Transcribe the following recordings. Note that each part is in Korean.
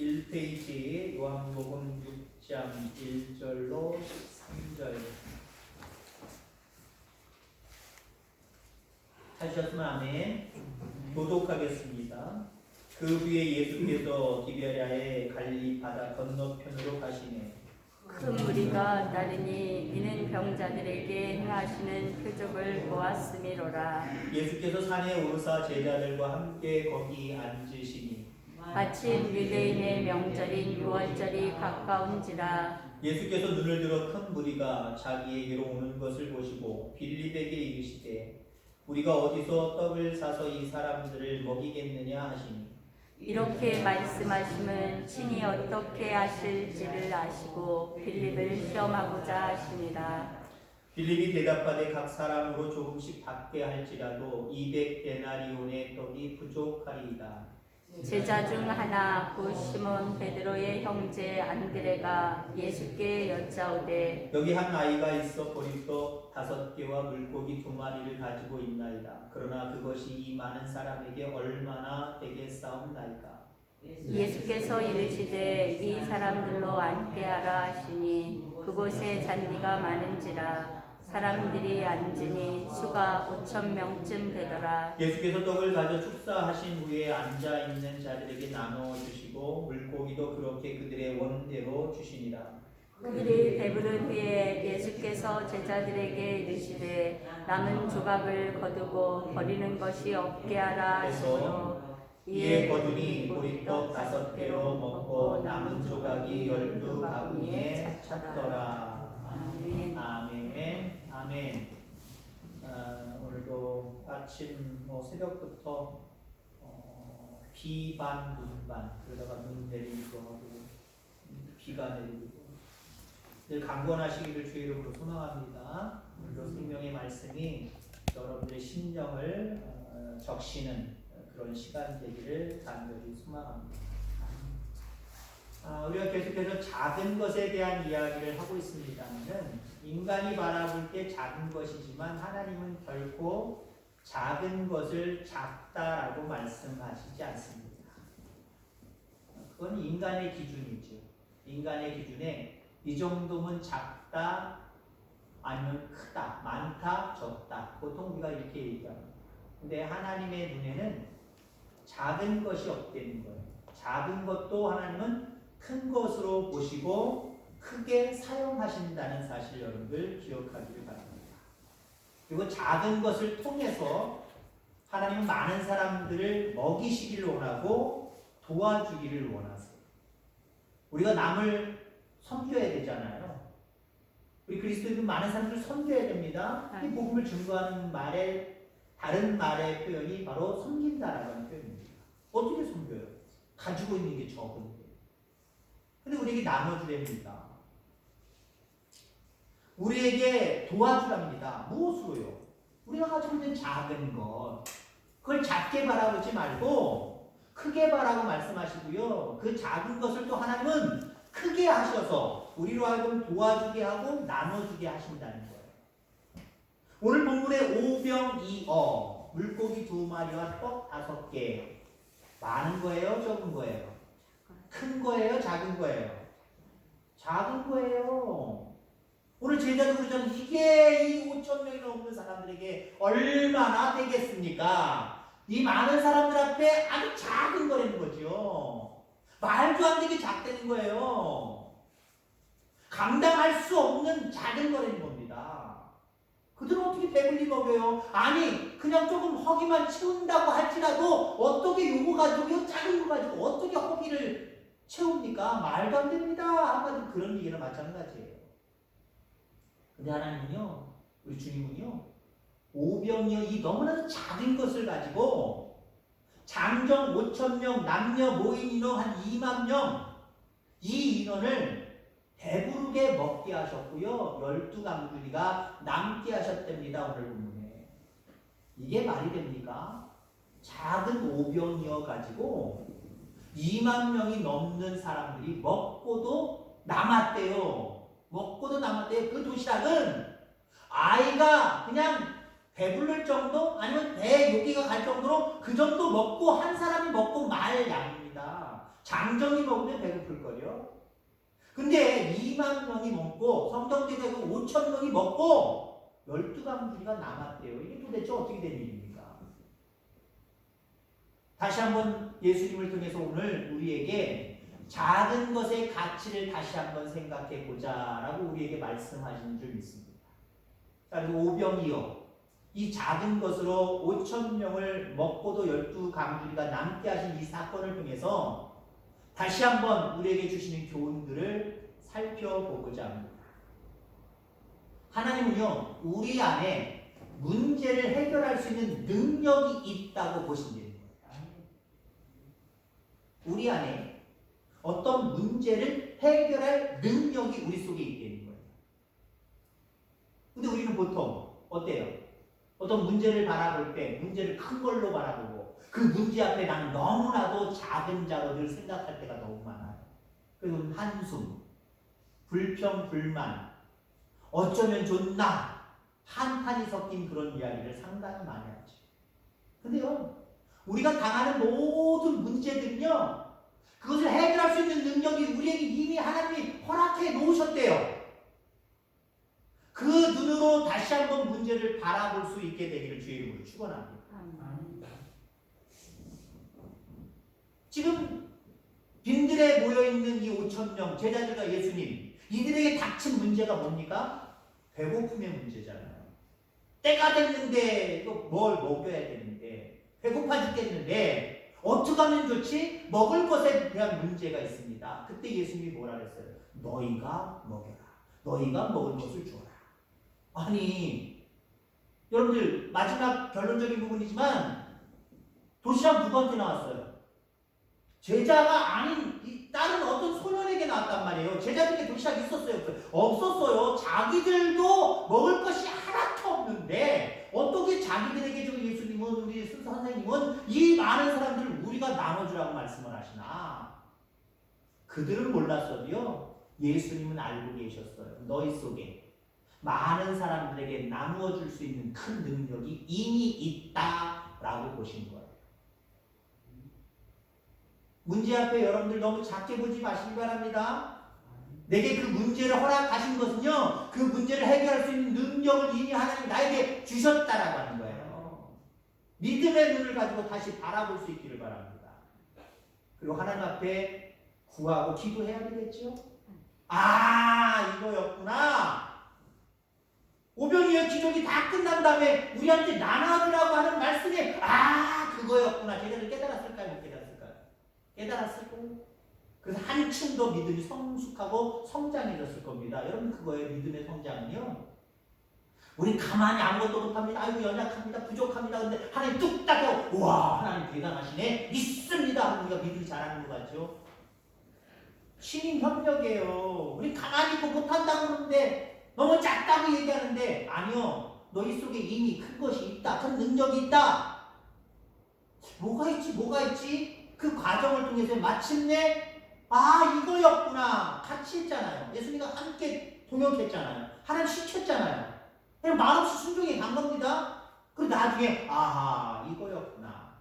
1페이지 요한복음 6장 1절로 3절 하셨으면 아멘. 교독하겠습니다. 그 위에 예수께서 디베랴의 갈릴리 바다 건너편으로 가시네. 큰 무리가 따르니 이는 병자들에게 행하시는 표적을 보았음이로라. 예수께서 산에 오르사 제자들과 함께 거기 앉으시니 마침 유대인의 명절인 유월절이 가까운지라. 예수께서 눈을 들어 큰 무리가 자기에게로 오는 것을 보시고 빌립에게 이르시되 우리가 어디서 떡을 사서 이 사람들을 먹이겠느냐 하시니 이렇게 말씀하심은 친히 어떻게 하실지를 아시고 빌립을 시험하고자 하시니라. 빌립이 대답하되 각 사람으로 조금씩 받게 할지라도 200데나리온의 떡이 부족하리이다. 제자 중 하나 곧 시몬 베드로의 형제 안드레가 예수께 여짜오되 여기 한 아이가 있어 보리떡 5개와 물고기 2마리를 가지고 있나이다. 그러나 그것이 이 많은 사람에게 얼마나 되겠사옵나이까. 예수께서 이르시되 이 사람들로 앉게 하라 하시니 그곳에 잔디가 많은지라. 사람들이 앉으니 수가 5,000명쯤 되더라. 예수께서 떡을 가져 축사하신 후에 앉아있는 자들에게 나누어 주시고 물고기도 그렇게 그들의 원대로 주시니라. 그들이 배부른 후에 예수께서 제자들에게 이르시되 남은 조각을 거두고 버리는 것이 없게 하라 하시므로 이에 거두니 보리떡 5개로 먹고 남은 조각이 12바구니에 찼더라. 아멘. 아멘. 아멘. 오늘도 아침 새벽부터 비반 눈반 그러다가 눈 내리기도 하고 비가 내리고 늘 강건하시기를 주의 이름으로 소망합니다. 오늘도 생명의 말씀이 여러분들의 심령을 적시는 그런 시간 되기를 간절히 소망합니다. 우리가 계속해서 작은 것에 대한 이야기를 하고 있습니다만은 인간이 바라볼 때 작은 것이지만 하나님은 결코 작은 것을 작다라고 말씀하시지 않습니다. 그건 인간의 기준이죠. 인간의 기준에 이 정도면 작다 아니면 크다, 많다, 적다. 보통 우리가 이렇게 얘기합니다. 근데 하나님의 눈에는 작은 것이 없다는 거예요. 작은 것도 하나님은 큰 것으로 보시고 크게 사용하신다는 사실 여러분들 기억하기를 바랍니다. 그리고 작은 것을 통해서 하나님은 많은 사람들을 먹이시기를 원하고 도와주기를 원하세요. 우리가 남을 섬겨야 되잖아요. 우리 그리스도인은 많은 사람들을 섬겨야 됩니다. 이 복음을 증거하는 말의 다른 말의 표현이 바로 섬긴다라는 표현입니다. 어떻게 섬겨요? 가지고 있는 게 적은데. 근데 우리에게 나눠주랍니다. 우리에게 도와주랍니다. 무엇으로요? 우리가 가지고 있는 작은 것. 그걸 작게 바라보지 말고 크게 바라고 말씀하시고요. 그 작은 것을 또 하나님은 크게 하셔서 우리로 하여금 도와주게 하고 나눠주게 하신다는 거예요. 오늘 본문에 오병이어 물고기 2마리와 떡 5개 많은 거예요? 적은 거예요? 큰 거예요? 작은 거예요? 작은 거예요. 오늘 제자도 그러잖아요. 이게 이 5,000명이 넘는 사람들에게 얼마나 되겠습니까? 이 많은 사람들 앞에 아주 작은 거라는 거죠. 말도 안 되게 작다는 거예요. 감당할 수 없는 작은 거라는 겁니다. 그들은 어떻게 배불리 먹여요? 아니 그냥 조금 허기만 채운다고 할지라도 어떻게 요거 가지고 작은 거 가지고 어떻게 허기를 채웁니까? 말도 안 됩니다. 아까도 그런 얘기랑 마찬가지예요. 근데 하나님은요, 우리 주님은요, 오병이어 이 너무나도 작은 것을 가지고 장정 5,000명, 남녀 모인 인원 한 2만 명, 이 인원을 배부르게 먹게 하셨고요. 12강주리가 남게 하셨답니다. 오늘 본문에. 이게 말이 됩니까? 작은 오병이어 가지고 2만 명이 넘는 사람들이 먹고도 남았대요. 먹고도 남았대요. 그 도시락은 아이가 그냥 배부를 정도 아니면 배 여기가 갈 정도로 그 정도 먹고 한 사람이 먹고 말 양입니다. 장정이 먹으면 배고플 거요. 근데 2만 명이 먹고 성경대가 5천 명이 먹고 12강주리가 남았대요. 이게 도대체 어떻게 된 일입니까? 다시 한번 예수님을 통해서 오늘 우리에게 작은 것의 가치를 다시 한번 생각해 보자라고 우리에게 말씀하신 줄 믿습니다. 자, 그리고 오병이어 이 작은 것으로 5천 명을 먹고도 12강주리가 남게 하신 이 사건을 통해서 다시 한번 우리에게 주시는 교훈들을 살펴보고자 합니다. 하나님은요, 우리 안에 문제를 해결할 수 있는 능력이 있다고 보신다는 거예요. 우리 안에 어떤 문제를 해결할 능력이 우리 속에 있다는 거예요. 근데 우리는 보통 어때요? 어떤 문제를 바라볼 때 문제를 큰 걸로 바라보고 그 문제 앞에 나는 너무나도 작은 자로 늘 생각할 때가 너무 많아요. 그리고 한숨, 불평, 불만, 어쩌면 좋나 한탄이 섞인 그런 이야기를 상당히 많이 하죠. 근데요, 우리가 당하는 모든 문제들은요, 그것을 해결할 수 있는 능력이 우리에게 이미 하나님이 허락해 놓으셨대요. 그 눈으로 다시 한번 문제를 바라볼 수 있게 되기를 주의 이름으로 축원합니다. 지금 빈들에 모여있는 이 5천 명 제자들과 예수님, 이들에게 닥친 문제가 뭡니까? 배고픔의 문제잖아요. 때가 됐는데 이거 뭘 먹여야 되는데 배고파 죽겠는데 어떻게 하면 좋지? 먹을 것에 대한 문제가 있습니다. 그때 예수님이 뭐라 그랬어요? 너희가 먹여라. 너희가 먹을 것을 주어라. 아니, 여러분들 마지막 결론적인 부분이지만 도시락 누구한테 나왔어요? 제자가 아닌 다른 어떤 소년에게 나왔단 말이에요. 제자들에게 도시락이 있었어요? 없었어요. 자기들도 먹을 것이 하나도 없는데 어떻게 자기들에게 저 예수님은, 우리 선생님은 이 많은 사람들을 우리가 나눠주라고 말씀을 하시나? 그들은 몰랐어도요, 예수님은 알고 계셨어요. 너희 속에 많은 사람들에게 나누어 줄 수 있는 큰 능력이 이미 있다라고 보신 거예요. 문제 앞에 여러분들 너무 작게 보지 마시기 바랍니다. 내게 그 문제를 허락하신 것은요, 그 문제를 해결할 수 있는 능력을 이미 하나님 나에게 주셨다라고 하는 거예요. 믿음의 눈을 가지고 다시 바라볼 수 있기를 바랍니다. 그리고 하나님 앞에 구하고 기도해야 되겠죠? 아, 이거였구나. 오병이어 기적이 다 끝난 다음에 우리한테 나눠주라고 하는 말씀이 아, 그거였구나. 제자들 깨달았을까요? 못 깨달았을까요? 깨달았을 거예요. 그래서 한층 더 믿음이 성숙하고 성장해졌을 겁니다. 여러분, 그거예요. 믿음의 성장은요, 우리 가만히 아무것도 못합니다. 아이고 연약합니다. 부족합니다. 근데 하나님 뚝딱 하고 와, 하나님 대단하시네. 믿습니다. 하고 우리가 믿음이 자라는 것 같죠? 신인 협력이에요. 우리 가만히 있고 못한다고 그러는데 너무 작다고 얘기하는데 아니요, 너희 속에 이미 큰 것이 있다. 큰 능력이 있다. 뭐가 있지? 그 과정을 통해서 마침내 아, 이거였구나. 같이 했잖아요. 예수님과 함께 동역했잖아요. 하나님 시켰잖아요. 그냥 말없이 순종해 간 겁니다. 그리고 나중에 아하, 이거였구나.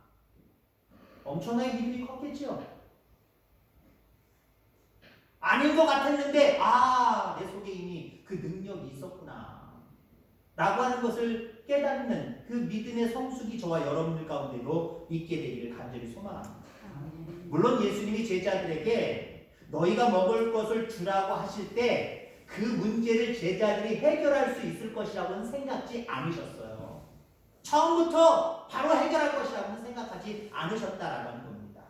엄청나게 믿음이 컸겠죠. 아닌 것 같았는데 아, 내 속에 이미 그 능력이 있었구나 라고 하는 것을 깨닫는 그 믿음의 성숙이 저와 여러분들 가운데로 있게 되기를 간절히 소망합니다. 물론 예수님이 제자들에게 너희가 먹을 것을 주라고 하실 때 그 문제를 제자들이 해결할 수 있을 것이라고는 생각지 않으셨어요. 처음부터 바로 해결할 것이라고는 생각하지 않으셨다라고 하는 겁니다.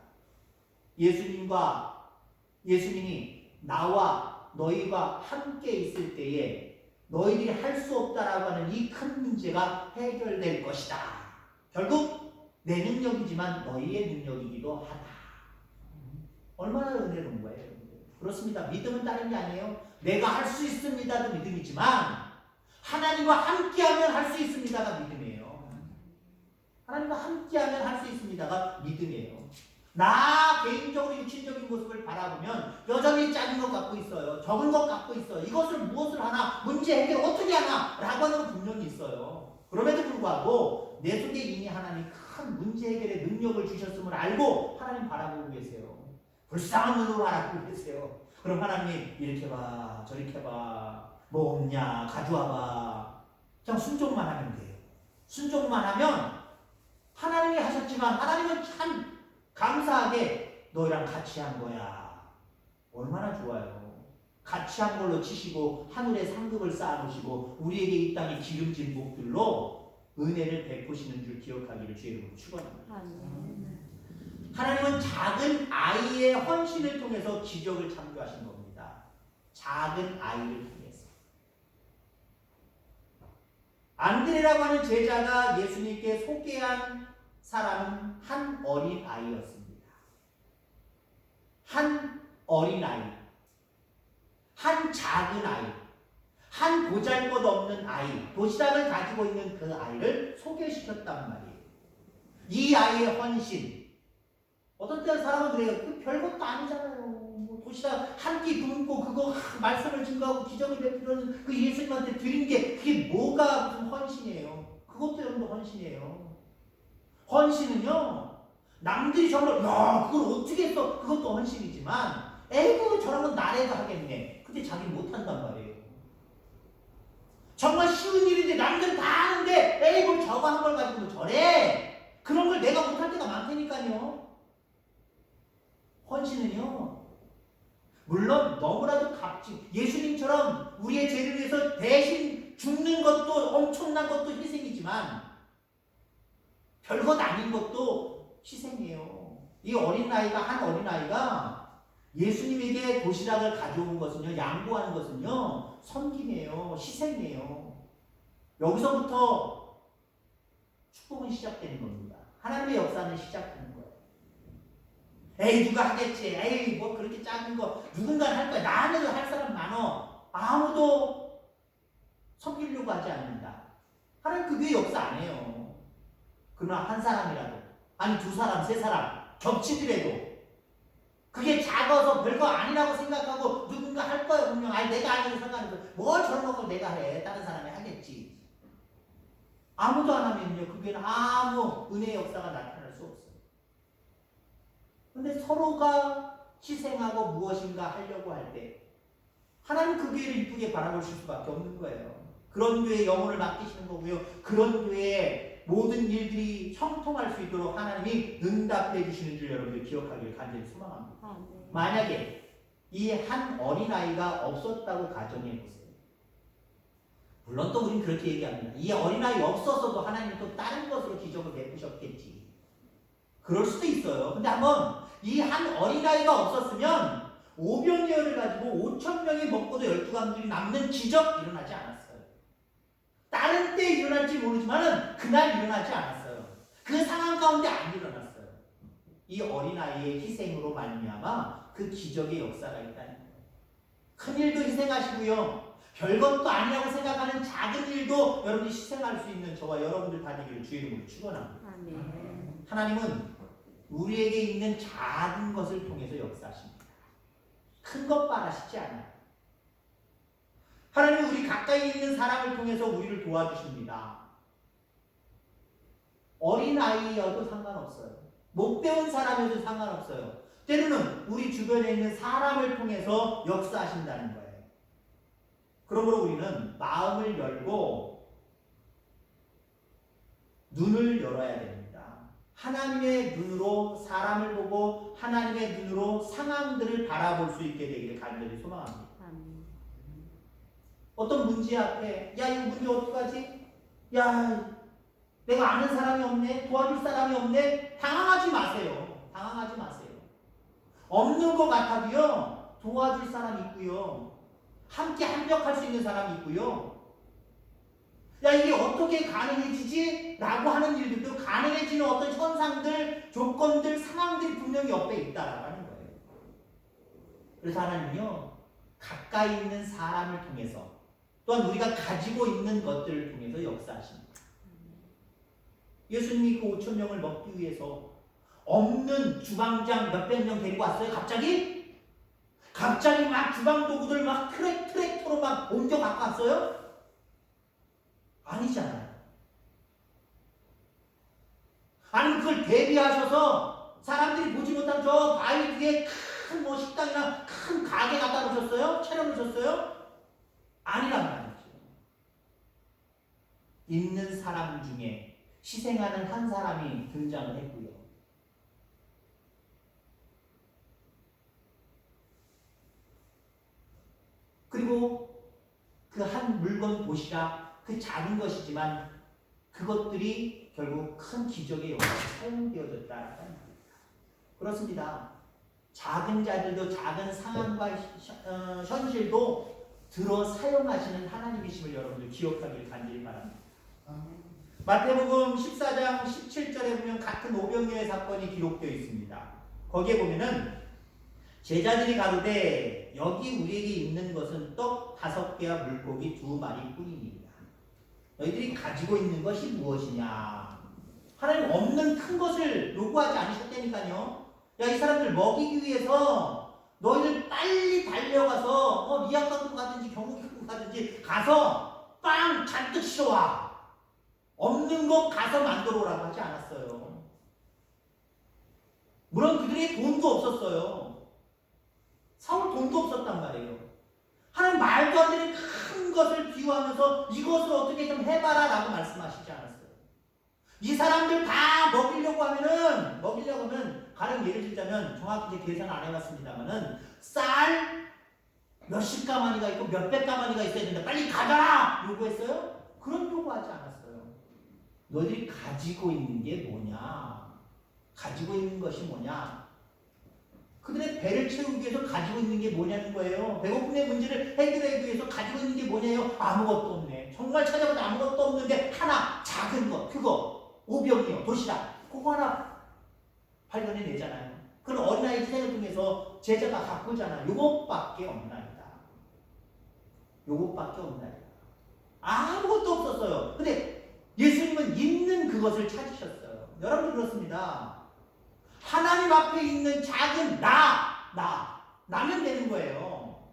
예수님이 나와 너희가 함께 있을 때에 너희들이 할 수 없다라고 하는 이 큰 문제가 해결될 것이다. 결국 내 능력이지만 너희의 능력이기도 하다. 얼마나 은혜로운 거예요. 그렇습니다. 믿음은 다른 게 아니에요. 내가 할 수 있습니다도 믿음이지만 하나님과 함께하면 할 수 있습니다가 믿음이에요. 하나님과 함께하면 할 수 있습니다가 믿음이에요. 나 개인적으로 육신적인 모습을 바라보면 여전히 작은 것 갖고 있어요. 적은 것 갖고 있어요. 이것을 무엇을 하나, 문제 해결 어떻게 하나 라고 하는 건 분명히 있어요. 그럼에도 불구하고 내 속에 이미 하나님 큰 문제 해결의 능력을 주셨음을 알고 하나님 바라보고 계세요. 불쌍한 눈으로 바라보고 계세요. 그럼 하나님이 이렇게 봐, 저렇게 봐, 뭐 없냐, 가져와봐. 그냥 순종만 하면 돼요. 순종만 하면 하나님이 하셨지만 하나님은 참 감사하게 너희랑 같이 한 거야. 얼마나 좋아요. 같이 한 걸로 치시고 하늘에 상급을 쌓아놓으시고 우리에게 이 땅에 기름진 복들로 은혜를 베푸시는 줄 기억하기를 주의 이름으로 축원합니다. 하나님은 작은 아이의 헌신을 통해서 기적을 창조하신 겁니다. 작은 아이를 통해서. 안드레라고 하는 제자가 예수님께 소개한 사람은 한 어린 아이였습니다. 한 어린 아이, 한 작은 아이, 한 보잘것없는 아이, 도시락을 가지고 있는 그 아이를 소개시켰단 말이에요. 이 아이의 헌신. 어떤 때는 사람은 그래요. 그 별것도 아니잖아요. 뭐 도시락 한 끼 굶고 그거 말씀을 증거하고 기적을 베푸는 그 예수님한테 드린 게 그게 뭐가 무슨 헌신이에요. 그것도 여러분도 헌신이에요. 헌신은요, 남들이 정말 야 그걸 어떻게 했어? 그것도 헌신이지만 에이구 저런 건 나래도 하겠네. 근데 자기는 못한단 말이에요. 정말 쉬운 일인데 남들은 다 하는데 에이구 저거 한 걸 가지고 저래. 그런 걸 내가 못할 때가 많다니까요. 헌신은요, 물론 너무나도 값진 예수님처럼 우리의 죄를 위해서 대신 죽는 것도 엄청난 것도 희생이지만 별것 아닌 것도 희생이에요. 이 어린아이가 한 어린아이가 예수님에게 도시락을 가져온 것은요, 양보하는 것은요 섬김이에요. 희생이에요. 여기서부터 축복은 시작되는 겁니다. 하나님의 역사는 시작하는 거예요. 에이 누가 하겠지. 에이 뭐 그렇게 작은 거 누군가 할 거야. 나는 할 사람 많어. 아무도 섬기려고 하지 않는다. 하나님 그 위에 역사 안 해요. 그러나 한 사람이라도 아니 두 사람 세 사람 겹치더라도 그게 작아서 별거 아니라고 생각하고 누군가 할 거야 분명. 아니 내가 아니고 상관없어. 뭘 저런 걸 내가 해. 다른 사람이 하겠지. 아무도 안 하면요 그게는 아무 은혜의 역사가 나타날 수 없어요. 근데 서로가 희생하고 무엇인가 하려고 할 때 하나님 그 교회를 이쁘게 바라보실 수밖에 없는 거예요. 그런 교회에 영혼을 맡기시는 거고요. 그런 교회에 모든 일들이 형통할 수 있도록 하나님이 응답해 주시는 줄 여러분들 기억하기를 간절히 소망합니다. 만약에 이 한 어린아이가 없었다고 가정해 보세요. 물론 또 우리는 그렇게 얘기합니다. 이 어린아이 없어서도 하나님이 또 다른 것으로 기적을 베푸셨겠지. 그럴 수도 있어요. 근데 한번 이 한 어린아이가 없었으면 오병이어를 가지고 5,000명이 먹고도 12가족들이 남는 기적 일어나지 않았어요. 다른 때 일어날지 모르지만 그날 일어나지 않았어요. 그 상황 가운데 안 일어났어요. 이 어린아이의 희생으로 말미암아 그 기적의 역사가 있다는 거예요. 큰 일도 희생하시고요. 별것도 아니라고 생각하는 작은 일도 여러분이 희생할 수 있는 저와 여러분들 다 되기를 주의 이름으로 축원합니다. 하나님은 우리에게 있는 작은 것을 통해서 역사하십니다. 큰 것 바라시지 않아요. 하나님은 우리 가까이 있는 사람을 통해서 우리를 도와주십니다. 어린아이여도 상관없어요. 못 배운 사람여도 상관없어요. 때로는 우리 주변에 있는 사람을 통해서 역사하신다는 거예요. 그러므로 우리는 마음을 열고 눈을 열어야 됩니다. 하나님의 눈으로 사람을 보고 하나님의 눈으로 상황들을 바라볼 수 있게 되기를 간절히 소망합니다. 어떤 문제 앞에 야 이 문제 어떡하지? 야 내가 아는 사람이 없네? 도와줄 사람이 없네? 당황하지 마세요. 당황하지 마세요. 없는 것 같아도요 도와줄 사람이 있고요. 함께 합력할 수 있는 사람이 있고요. 야 이게 어떻게 가능해지지? 라고 하는 일들도 가능해지는 어떤 현상들, 조건들, 상황들이 분명히 옆에 있다라고 하는 거예요. 그래서 하나님은요 가까이 있는 사람을 통해서 또한 우리가 가지고 있는 것들을 통해서 역사하십니다. 예수님이 그 5,000명을 먹기 위해서 없는 주방장 몇백 명 데리고 왔어요. 갑자기 막 주방 도구들 막 트랙터로 막 옮겨 갖고 왔어요? 아니잖아요. 아니면 그걸 대비하셔서 사람들이 보지 못한 저 바위 뒤에 큰 뭐 식당이나 큰 가게 갖다 놓으셨어요? 차려놓으셨어요? 아니란 말이죠. 있는 사람 중에 희생하는 한 사람이 등장을 했고요. 그리고 그 한 물건 도시락, 그 작은 것이지만 그것들이 결국 큰 기적의 영역에 사용되어졌다는 말입니다. 그렇습니다. 작은 자들도 작은 상황과 현실도 들어 사용하시는 하나님이심을 여러분들 기억하길 간절히 바랍니다. 마태복음 14장 17절에 보면 같은 오병이어의 사건이 기록되어 있습니다. 거기에 보면은 제자들이 가로되 여기 우리에게 있는 것은 떡 5개와 물고기 2마리 뿐입니다. 너희들이 가지고 있는 것이 무엇이냐? 하나님 없는 큰 것을 요구하지 않으셨다니까요. 야, 이 사람들 먹이기 위해서 너희들 빨리 달려가서 미약 갖고 가든지 경우 갖고 가든지 가서 빵 잔뜩 씌워와. 없는 것 가서 만들어 오라고 하지 않았어요. 물론 그들이 돈도 없었어요. 사올 돈도 없었단 말이에요. 하나님 말도 안 되는 큰 것을 비유하면서 이것을 어떻게 좀 해봐라 라고 말씀하시지 않았어요. 이 사람들 다 먹이려고 하면 가령 예를 들자면 정확히 이제 계산 안 해봤습니다만은 쌀 몇십 가마니가 있고 몇백 가마니가 있어야 된다. 빨리 가져라! 요구했어요? 그런 요구하지 않았어요. 너희들이 가지고 있는 게 뭐냐? 가지고 있는 것이 뭐냐? 그들의 배를 채우기 위해서 가지고 있는 게 뭐냐는 거예요. 배고픔의 문제를 해결하기 위해서 가지고 있는 게 뭐냐요? 아무것도 없네. 정말 찾아봐도 아무것도 없는데 하나 작은 것, 그거 오병이어 도시락 그거 하나 발견해내잖아요. 그런 어린아이 생을 통해서 제자가 바꾸잖아요. 요것밖에 없나이다. 요것밖에 없나이다. 아무것도 없었어요. 근데 예수님은 있는 그것을 찾으셨어요. 여러분 그렇습니다. 하나님 앞에 있는 작은 나면 되는 거예요.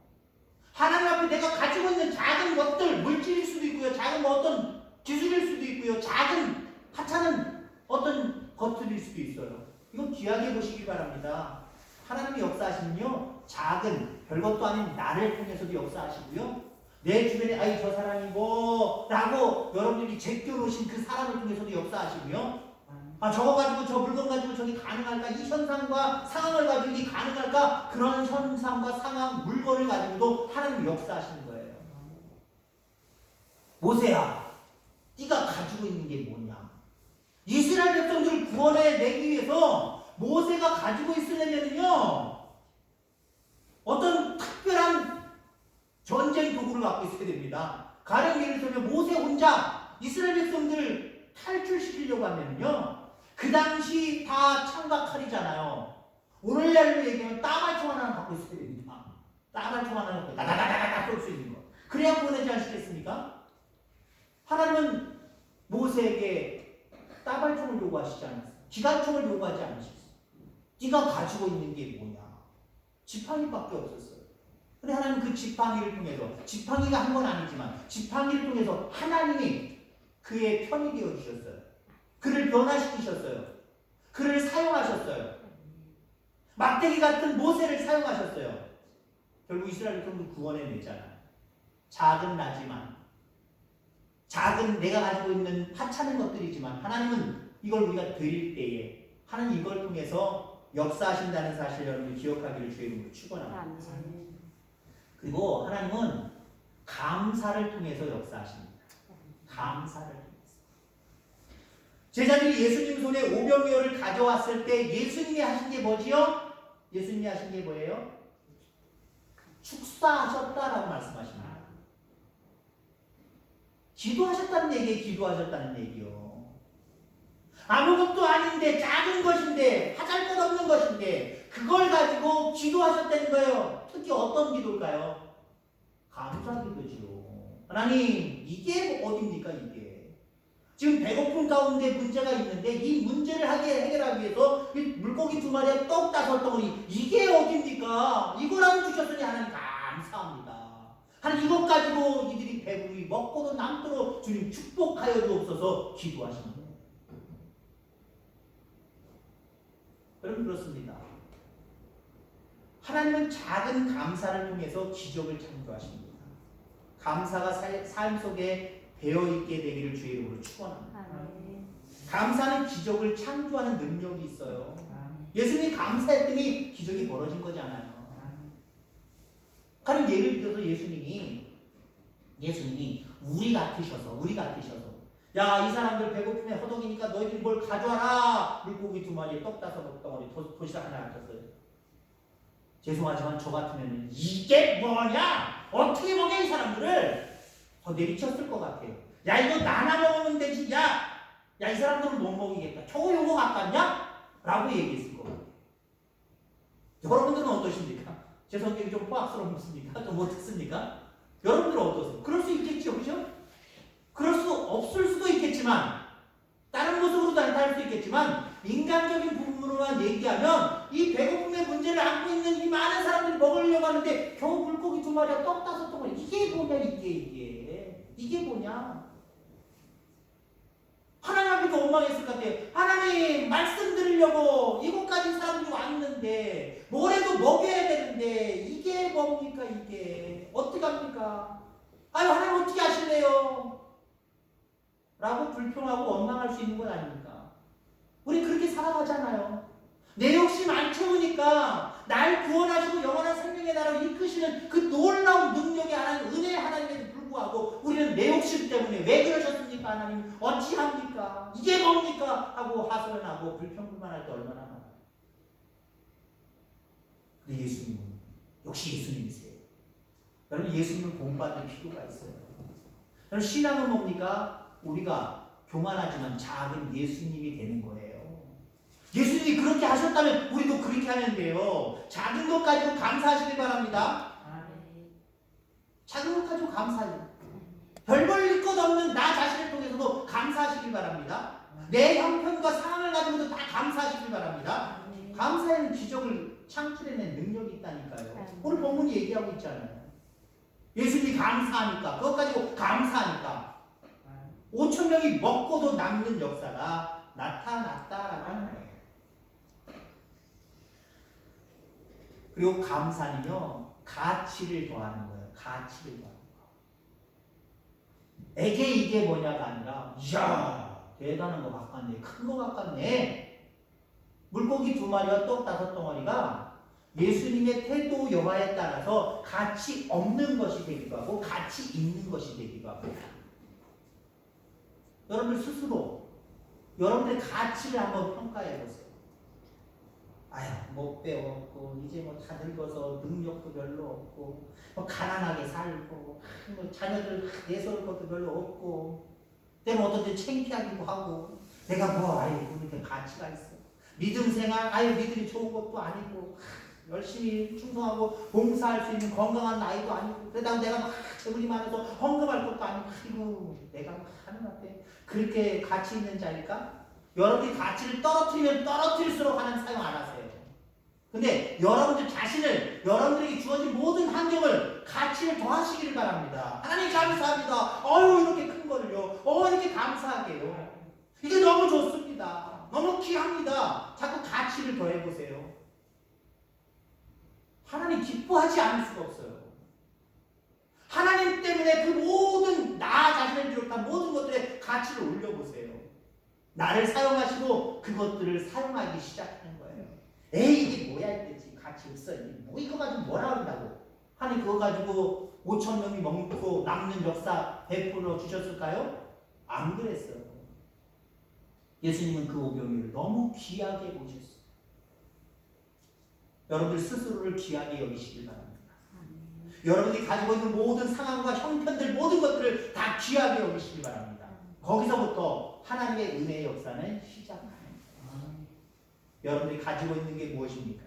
하나님 앞에 내가 가지고 있는 작은 것들, 물질일 수도 있고요. 작은 뭐 어떤 기술일 수도 있고요. 작은 하찮은 어떤 것들일 수도 있어요. 이건 귀하게 보시기 바랍니다. 하나님의 역사하시면요. 작은 별것도 아닌 나를 통해서도 역사하시고요. 내 주변에 아이 저 사람이 뭐 라고 여러분들이 제껴놓으신 그 사람을 통해서도 역사하시고요. 저거 가지고 저 물건 가지고 저기 가능할까? 이 현상과 상황을 가지고 이게 가능할까? 그런 현상과 상황, 물건을 가지고도 하나님이 역사하시는 거예요. 모세야, 네가 가지고 있는 게 뭐냐? 이스라엘 백성들을 구원해내기 위해서 모세가 가지고 있으려면요 어떤 특별한 전쟁 도구를 갖고 있어야 됩니다. 가령 예를 들면 모세 혼자 이스라엘 백성들을 탈출시키려고 하면요 그 당시 다 창과 칼이잖아요. 오늘날로 얘기하면 따발총 하나 갖고 있어야 됩니다. 따발총 하나 갖고 다다다다다 쏠 수 있는 거. 그래야 보내지 않으시겠습니까? 하나님은 모세에게 따발총을 요구하시지 않았어요. 기관총을 요구하지 않으셨어요. 네가 가지고 있는 게 뭐냐? 지팡이밖에 없었어요. 근데 하나님은 그 지팡이를 통해서 지팡이가 한 건 아니지만 지팡이를 통해서 하나님이 그의 편이 되어 주셨어요. 그를 변화시키셨어요. 그를 사용하셨어요. 막대기 같은 모세를 사용하셨어요. 결국 이스라엘 백성들 구원해내잖아요. 작은 나지만 작은 내가 가지고 있는 하찮은 것들이지만 하나님은 이걸 우리가 드릴 때에 하나님 이걸 통해서 역사하신다는 사실을 여러분들 기억하기를 주의 이름으로 축원합니다. 그리고 하나님은 감사를 통해서 역사하십니다. 감사를 통해서. 제자들이 예수님 손에 오병이어를 가져왔을 때 예수님이 하신 게 뭐지요? 예수님이 하신 게 뭐예요? 축사하셨다라고 말씀하십니다. 기도하셨다는 얘기에 기도하셨다는 얘기요. 아무것도 아닌데 작은 것인데 하잘 것 없는 것인데 그걸 가지고 기도하셨다는 거예요. 특히 어떤 기도일까요? 감사 기도지요. 하나님 이게 어딥니까 이게. 지금 배고픔 가운데 문제가 있는데 이 문제를 해결하기 위해서 물고기 2마리에 떡 5덩어리 이게 어딥니까? 이거라도 주셨으니 하나님 감사합니다. 하나님 이것 가지고 이들이 배부르게 먹고도 남도록 주님 축복하여 주옵소서 기도하시는 거예요. 여러분 그렇습니다. 하나님은 작은 감사를 통해서 기적을 창조하십니다. 감사가 삶 속에 배어있게 되기를 주의 이름으로 축원합니다. 감사는 기적을 창조하는 능력이 있어요. 예수님이 감사했더니 기적이 벌어진 거잖아요. 다른 예를 들어서 예수님이 우리 같으셔서 야, 이 사람들 배고픔에 허덕이니까 너희들이 뭘 가져와라. 물고기 2마리에 떡 5덩어리 도시락 하나 가졌어요. 죄송하지만 저 같으면 이게 뭐냐? 어떻게 먹여 이 사람들을? 더 내리쳤을 것 같아요. 야, 이거 나나 먹으면 되지. 야, 이 사람들은 못 먹이겠다. 겨우 요거 갖겠냐? 라고 얘기했을 것 같아요. 여러분들은 어떠십니까? 제 성격이 좀 포악스럽습니까? 좀 못했습니까? 여러분들은 어떠세요? 그럴 수 있겠죠, 그죠? 그럴 수 없을 수도 있겠지만, 다른 모습으로 나타날 수 있겠지만, 인간적인 부분으로만 얘기하면 이 배고픔의 문제를 안고 있는 이 많은 사람들이 먹으려고 하는데 겨우 물고기 2마리와 떡 5덩어리. 이게 뭐냐, 이게 뭐냐? 하나님 앞에 원망했을 것 같아요. 하나님, 말씀 들으려고 이곳까지 사람들이 왔는데 뭐래도 먹여야 되는데 이게 뭡니까, 이게? 어떡합니까? 아유, 하나님 어떻게 하실래요? 라고 불평하고 원망할 수 있는 건 아닙니까? 우리 그렇게 살아가잖아요. 내 욕심 안 채우니까 날 구원하시고 영원한 생명의 나라로 이끄시는 그 놀라운 능력이 하나님, 은혜의 하나님에도 불구하고 우리는 내 욕심 때문에 왜 그러셨습니까? 하나님 어찌합니까? 이게 뭡니까? 하고 하소연하고 불평불만할 때 얼마나 많아요. 근데 예수님은 역시 예수님이세요. 여러분, 예수님을 본받을 필요가 있어요. 여러분, 신앙은 뭡니까? 우리가 교만하지만 작은 예수님이 되는 거예요. 예수님이 그렇게 하셨다면 우리도 그렇게 하면 돼요. 작은 것 가지고 감사하시길 바랍니다. 작은 것 가지고 감사해요. 별 볼일 것 없는 나 자신을 통해서도 감사하시길 바랍니다. 내 형편과 상황을 가지고도 다 감사하시길 바랍니다. 감사에는 기적을 창출해낸 능력이 있다니까요. 오늘 본문이 얘기하고 있잖아요. 예수님이 감사하니까, 그것 가지고 감사하니까 5천 명이 먹고도 남는 역사가 나타났다라고 하는 거예요. 그리고 감사는요, 가치를 더하는 거예요. 가치를 더하는 거. 에게 이게 뭐냐가 아니라, 이야, 대단한 거 바꿨네. 큰 거 바꿨네. 물고기 2마리와 떡 5덩어리가 예수님의 태도 여하에 따라서 가치 없는 것이 되기도 하고, 가치 있는 것이 되기도 하고. 여러분들 스스로 여러분들의 가치를 한번 평가해 보세요. 아유, 못 배웠고 이제 뭐 다 늙어서 능력도 별로 없고 뭐 가난하게 살고 뭐 자녀들 내세울 것도 별로 없고 때는 어떤 때 창피하기도 하고 내가 뭐 아이고 이렇게 가치가 있어. 믿음 생활 아유 믿음이 좋은 것도 아니고 열심히 충성하고 봉사할 수 있는 건강한 나이도 아니고 그러다가 내가 막 재물이 많아서 헌금할 것도 아니고 아이고 내가 하는 앞에 그렇게 가치 있는 자니까 여러분이 가치를 떨어뜨리면 떨어뜨릴수록 하나님 사용 안 하세요. 근데 여러분들 자신을 여러분들에게 주어진 모든 환경을 가치를 더하시기를 바랍니다. 하나님 감사합니다. 이렇게 큰 거를요. 이렇게 감사하게요. 이게 너무 좋습니다. 너무 귀합니다. 자꾸 가치를 더해보세요. 하나님 기뻐하지 않을 수가 없어요. 하나님 때문에 그 모든 나 자신을 비롯한 모든 것들의 가치를 올려보세요. 나를 사용하시고 그것들을 사용하기 시작하는 거예요. 에이 이게 뭐야 이랬지 가치 없어. 뭐 이거 가지고 뭐라 한다고. 하나님 그거 가지고 5천 명이 먹고 남는 역사 베풀어 주셨을까요? 안 그랬어요. 예수님은 그 오병이를 너무 귀하게 보셨어요. 여러분들 스스로를 귀하게 여기시길 바랍니다. 여러분들이 가지고 있는 모든 상황과 형편들 모든 것들을 다 귀하게 여기시길 바랍니다. 거기서부터 하나님의 은혜의 역사는 시작합니다. 여러분들이 가지고 있는 게 무엇입니까?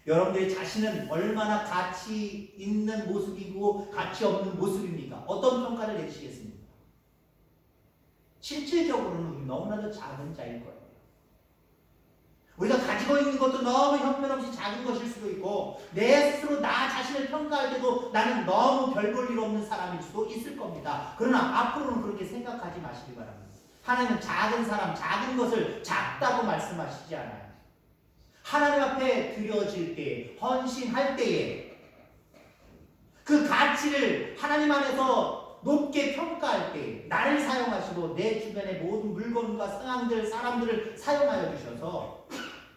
여러분들의 자신은 얼마나 가치 있는 모습이고 가치 없는 모습입니까? 어떤 평가를 내리시겠습니까? 실질적으로는 우리 너무나도 작은 자일 거예요. 우리가 가지고 있는 것도 너무 형편없이 작은 것일 수도 있고 내 스스로 나 자신을 평가할 때도 나는 너무 별 볼 일 없는 사람일 수도 있을 겁니다. 그러나 앞으로는 그렇게 생각하지 마시기 바랍니다. 하나님은 작은 사람, 작은 것을 작다고 말씀하시지 않아요. 하나님 앞에 드려질 때, 헌신할 때에 그 가치를 하나님 안에서 높게 평가할 때 나를 사용하시고 내 주변의 모든 물건과 상황들, 사람들을 사용하여 주셔서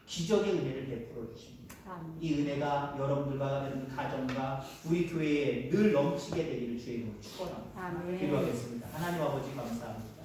기적의 은혜를 베풀어 주십니다. 이 은혜가 여러분들과 여러분 가정과 우리 교회에 늘 넘치게 되기를 주의 이름으로 축원합니다. 기도하겠습니다. 하나님 아버지 감사합니다.